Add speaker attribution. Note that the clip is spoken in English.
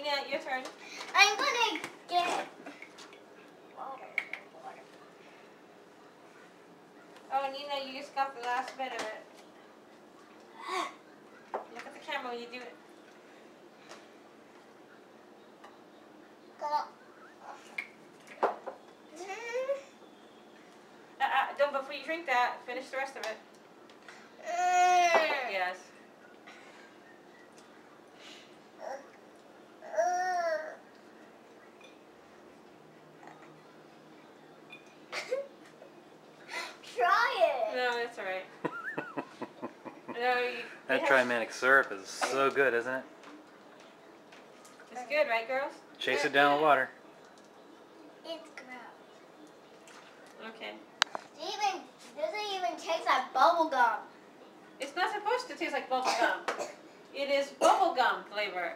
Speaker 1: Nina, your turn.
Speaker 2: I'm gonna get water.
Speaker 1: Oh, Nina, you just got the last bit of it. Look at the camera when you do it. Don't, before you drink that, finish the rest of it. Yes.
Speaker 2: Try it.
Speaker 1: No, it's alright. No,
Speaker 3: That Trimanic syrup is so good, isn't it?
Speaker 1: It's good, right, girls?
Speaker 3: Chase it down with water.
Speaker 2: It's gross.
Speaker 1: Okay.
Speaker 2: It doesn't even taste like bubble gum.
Speaker 1: It's not supposed to taste like bubble gum. It is bubble gum flavor.